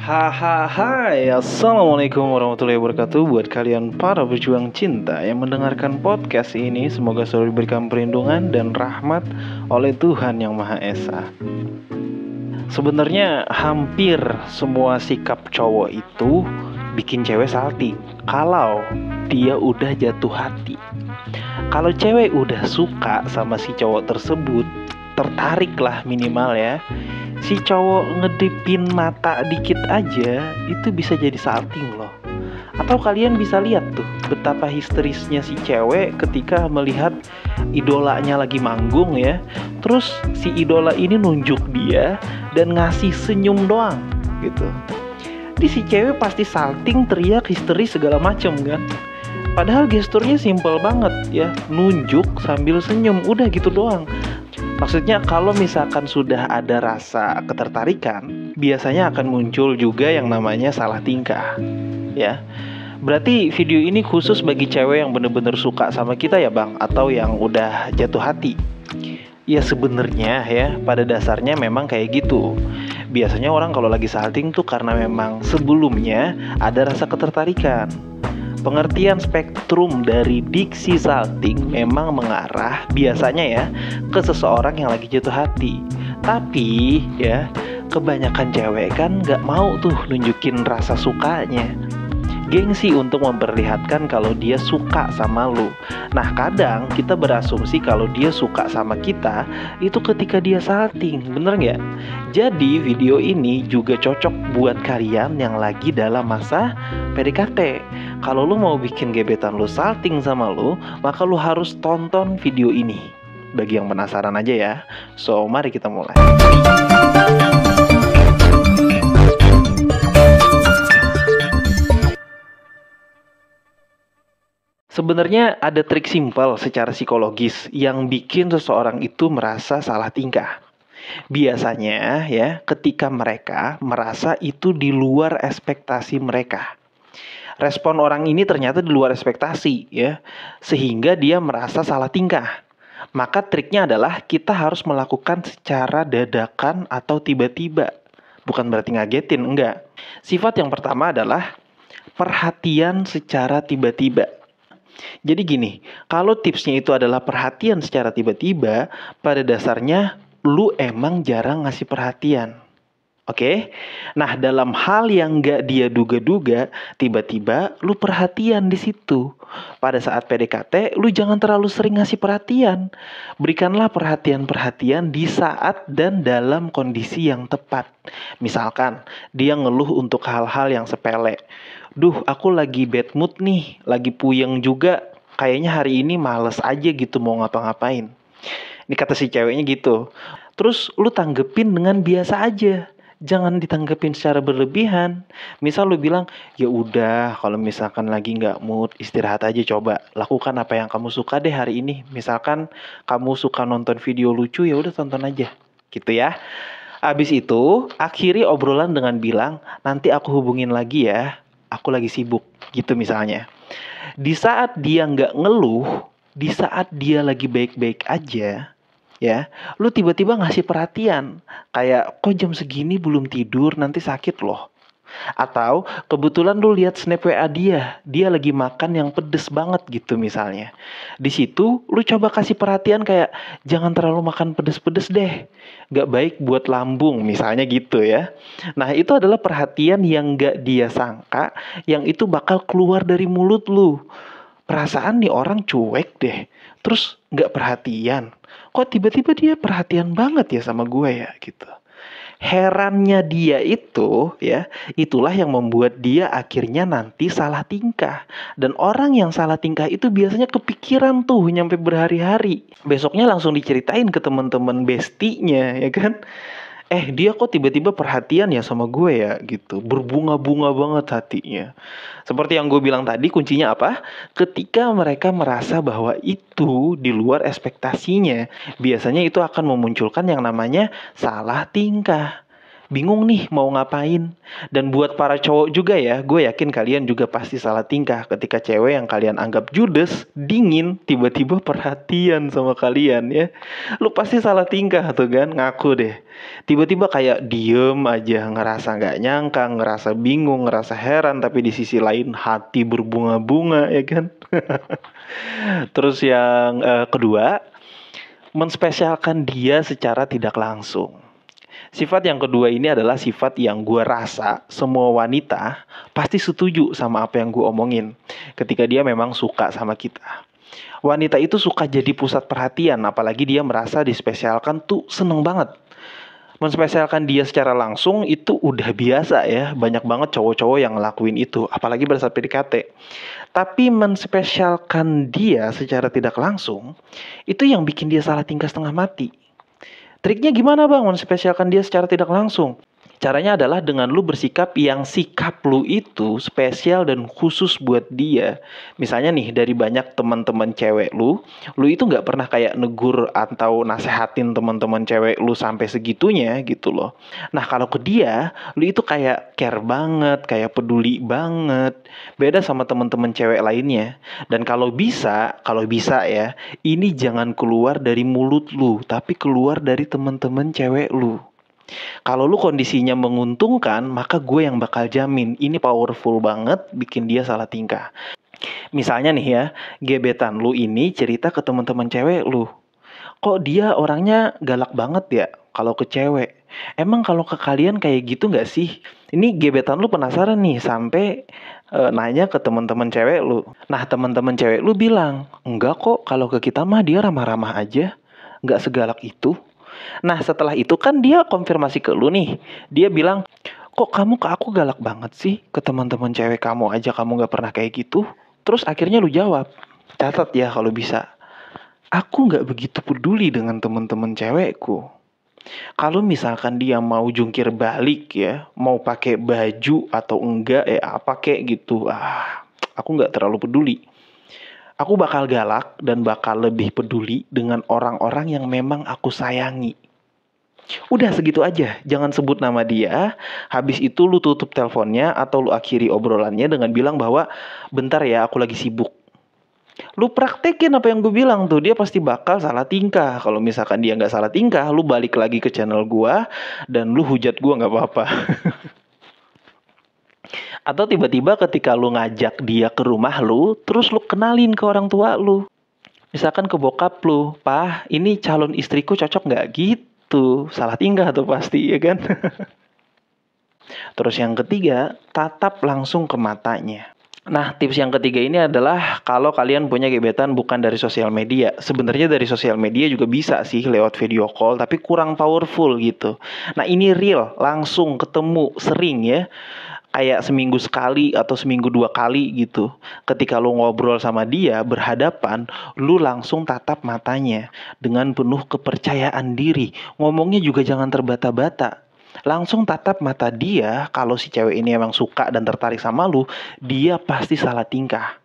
Hai, assalamualaikum warahmatullahi wabarakatuh. Buat kalian para berjuang cinta yang mendengarkan podcast ini, semoga selalu diberikan perlindungan dan rahmat oleh Tuhan Yang Maha Esa. Sebenarnya hampir semua sikap cowok itu bikin cewek salting kalau dia udah jatuh hati. Kalau cewek udah suka sama si cowok tersebut, tertarik lah minimal ya, si cowok ngedipin mata dikit aja itu bisa jadi salting loh. Atau kalian bisa lihat tuh betapa histerisnya si cewek ketika melihat idolanya lagi manggung ya. Terus si idola ini nunjuk dia dan ngasih senyum doang gitu. Di si cewek pasti salting, teriak, histeris segala macem kan. Padahal gesturnya simple banget ya, nunjuk sambil senyum, udah gitu doang. Maksudnya kalau misalkan sudah ada rasa ketertarikan, biasanya akan muncul juga yang namanya salah tingkah ya. Berarti video ini khusus bagi cewek yang bener-bener suka sama kita ya bang, atau yang udah jatuh hati. Ya sebenarnya ya, pada dasarnya memang kayak gitu. Biasanya orang kalau lagi salting tuh karena memang sebelumnya ada rasa ketertarikan. Pengertian spektrum dari diksi salting memang mengarah biasanya ya ke seseorang yang lagi jatuh hati. Tapi ya kebanyakan cewek kan gak mau tuh nunjukin rasa sukanya. Gengsi untuk memperlihatkan kalau dia suka sama lu. Nah kadang kita berasumsi kalau dia suka sama kita itu ketika dia salting, bener gak? Jadi video ini juga cocok buat kalian yang lagi dalam masa PDKT. Kalau lu mau bikin gebetan lu salting sama lu, maka lu harus tonton video ini. Bagi yang penasaran aja ya. So mari kita mulai. Sebenarnya ada trik simpel secara psikologis yang bikin seseorang itu merasa salah tingkah. Biasanya ya ketika mereka merasa itu di luar ekspektasi mereka. Respon orang ini ternyata di luar ekspektasi ya, sehingga dia merasa salah tingkah. Maka triknya adalah kita harus melakukan secara dadakan atau tiba-tiba. Bukan berarti ngagetin, enggak. Sifat yang pertama adalah perhatian secara tiba-tiba. Jadi gini, kalau tipsnya itu adalah perhatian secara tiba-tiba, pada dasarnya lu emang jarang ngasih perhatian. Oke? Nah, dalam hal yang gak dia duga-duga, tiba-tiba lu perhatian di situ. Pada saat PDKT, lu jangan terlalu sering ngasih perhatian. Berikanlah perhatian-perhatian di saat dan dalam kondisi yang tepat. Misalkan, dia ngeluh untuk hal-hal yang sepele. Duh, aku lagi bad mood nih, lagi puyeng juga. Kayaknya hari ini males aja gitu mau ngapa-ngapain. Ini kata si ceweknya gitu. Terus lu tanggepin dengan biasa aja. Jangan ditanggepin secara berlebihan. Misal lu bilang, ya udah kalau misalkan lagi nggak mood, istirahat aja coba. Lakukan apa yang kamu suka deh hari ini. Misalkan kamu suka nonton video lucu, ya udah tonton aja. Gitu ya. Abis itu, akhiri obrolan dengan bilang, nanti aku hubungin lagi ya. Aku lagi sibuk, gitu misalnya. Di saat dia nggak ngeluh, di saat dia lagi baik-baik aja, ya, lu tiba-tiba ngasih perhatian. Kayak, kok jam segini belum tidur, nanti sakit loh. Atau kebetulan lu lihat snap WA dia lagi makan yang pedes banget gitu misalnya. Di situ lu coba kasih perhatian kayak jangan terlalu makan pedes-pedes deh. Gak baik buat lambung misalnya gitu ya. Nah itu adalah perhatian yang gak dia sangka, yang itu bakal keluar dari mulut lu. Perasaan nih orang cuek deh, terus gak perhatian. Kok tiba-tiba dia perhatian banget ya sama gue ya gitu. Herannya dia itu ya, itulah yang membuat dia akhirnya nanti salah tingkah. Dan orang yang salah tingkah itu biasanya kepikiran tuh nyampe berhari-hari. Besoknya langsung diceritain ke teman-teman bestinya ya kan. Dia kok tiba-tiba perhatian ya sama gue ya gitu. Berbunga-bunga banget hatinya. Seperti yang gue bilang tadi, kuncinya apa? Ketika mereka merasa bahwa itu di luar ekspektasinya, biasanya itu akan memunculkan yang namanya salah tingkah. bingung nih mau ngapain. Dan buat para cowok juga ya, gue yakin kalian juga pasti salah tingkah ketika cewek yang kalian anggap judes, dingin, tiba-tiba perhatian sama kalian ya. Lu pasti salah tingkah tuh kan, ngaku deh. Tiba-tiba kayak diem aja, ngerasa nggak nyangka, ngerasa bingung, ngerasa heran, tapi di sisi lain hati berbunga-bunga ya kan. Terus yang kedua, menspesialkan dia secara tidak langsung. Sifat yang kedua ini adalah sifat yang gue rasa semua wanita pasti setuju sama apa yang gue omongin ketika dia memang suka sama kita. Wanita itu suka jadi pusat perhatian, apalagi dia merasa dispesialkan tuh seneng banget. Menspesialkan dia secara langsung itu udah biasa ya, banyak banget cowok-cowok yang ngelakuin itu, apalagi pada saat PDKT. Tapi menspesialkan dia secara tidak langsung, itu yang bikin dia salah tingkah setengah mati. Triknya gimana bang menspesialkan dia secara tidak langsung? Caranya adalah dengan lu bersikap yang sikap lu itu spesial dan khusus buat dia. Misalnya nih dari banyak teman-teman cewek lu itu nggak pernah kayak negur atau nasehatin teman-teman cewek lu sampai segitunya gitu loh. Nah kalau ke dia, lu itu kayak care banget, kayak peduli banget. Beda sama teman-teman cewek lainnya. Dan kalau bisa ya, ini jangan keluar dari mulut lu, tapi keluar dari teman-teman cewek lu. Kalau lu kondisinya menguntungkan, maka gue yang bakal jamin ini powerful banget bikin dia salah tingkah. Misalnya nih ya, gebetan lu ini cerita ke teman-teman cewek lu. Kok dia orangnya galak banget ya kalau ke cewek? Emang kalau ke kalian kayak gitu nggak sih? Ini gebetan lu penasaran nih sampai nanya ke teman-teman cewek lu. Nah teman-teman cewek lu bilang, enggak kok kalau ke kita mah dia ramah-ramah aja, nggak segalak itu. Nah setelah itu kan dia konfirmasi ke lu nih. Dia bilang, kok kamu ke aku galak banget sih? Ke teman-teman cewek kamu aja kamu gak pernah kayak gitu. Terus akhirnya lu jawab, catat ya kalau bisa, aku gak begitu peduli dengan teman-teman cewekku. Kalau misalkan dia mau jungkir balik ya, mau pakai baju atau enggak ya apa kayak gitu, aku gak terlalu peduli. Aku bakal galak dan bakal lebih peduli dengan orang-orang yang memang aku sayangi. Udah segitu aja, jangan sebut nama dia. Habis itu lu tutup teleponnya atau lu akhiri obrolannya dengan bilang bahwa bentar ya aku lagi sibuk. Lu praktekin apa yang gue bilang tuh, dia pasti bakal salah tingkah. Kalau misalkan dia nggak salah tingkah, lu balik lagi ke channel gue dan lu hujat gue nggak apa-apa. Atau tiba-tiba ketika lu ngajak dia ke rumah lu, terus lu kenalin ke orang tua lu. Misalkan ke bokap lu, "Pah, ini calon istriku cocok nggak?" Gitu. Salah tingkah tuh pasti, ya kan? Terus yang ketiga, tatap langsung ke matanya. Nah, tips yang ketiga ini adalah kalau kalian punya gebetan bukan dari sosial media. Sebenarnya dari sosial media juga bisa sih lewat video call, tapi kurang powerful gitu. Nah, ini real, langsung ketemu, sering ya. Kayak seminggu sekali atau seminggu 2 kali gitu. Ketika lu ngobrol sama dia berhadapan, lu langsung tatap matanya dengan penuh kepercayaan diri. Ngomongnya juga jangan terbata-bata. Langsung tatap mata dia. Kalau si cewek ini emang suka dan tertarik sama lu, dia pasti salah tingkah.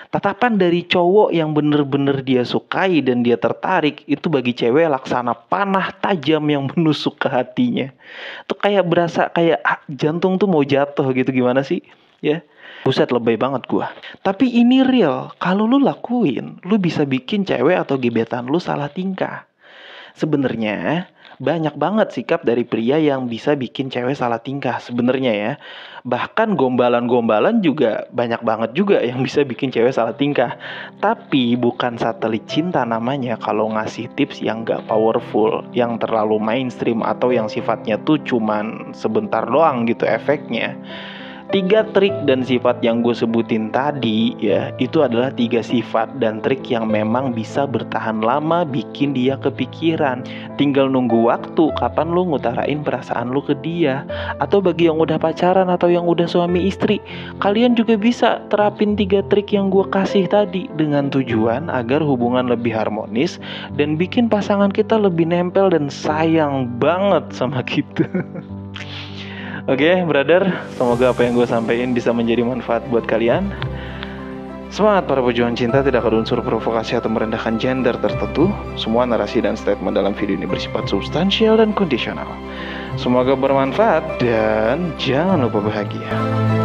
Tatapan dari cowok yang bener-bener dia sukai dan dia tertarik, itu bagi cewek laksana panah tajam yang menusuk ke hatinya. Tuh kayak berasa kayak jantung tuh mau jatuh gitu, gimana sih? Ya, buset lebay banget gua. Tapi ini real, kalau lu lakuin, lu bisa bikin cewek atau gebetan lu salah tingkah. Sebenarnya banyak banget sikap dari pria yang bisa bikin cewek salah tingkah sebenarnya ya. Bahkan gombalan-gombalan juga banyak banget juga yang bisa bikin cewek salah tingkah. Tapi bukan satelit cinta namanya kalau ngasih tips yang gak powerful, yang terlalu mainstream atau yang sifatnya tuh cuman sebentar doang gitu efeknya. 3 trik dan sifat yang gue sebutin tadi ya, itu adalah 3 sifat dan trik yang memang bisa bertahan lama bikin dia kepikiran. Tinggal nunggu waktu kapan lu ngutarain perasaan lu ke dia. Atau bagi yang udah pacaran atau yang udah suami istri, kalian juga bisa terapin 3 trik yang gue kasih tadi dengan tujuan agar hubungan lebih harmonis dan bikin pasangan kita lebih nempel dan sayang banget sama kita. Oke, brother, semoga apa yang gue sampaikan bisa menjadi manfaat buat kalian. Semangat para pejuang cinta, tidak ada unsur provokasi atau merendahkan gender tertentu. Semua narasi dan statement dalam video ini bersifat substansial dan kondisional. Semoga bermanfaat dan jangan lupa bahagia.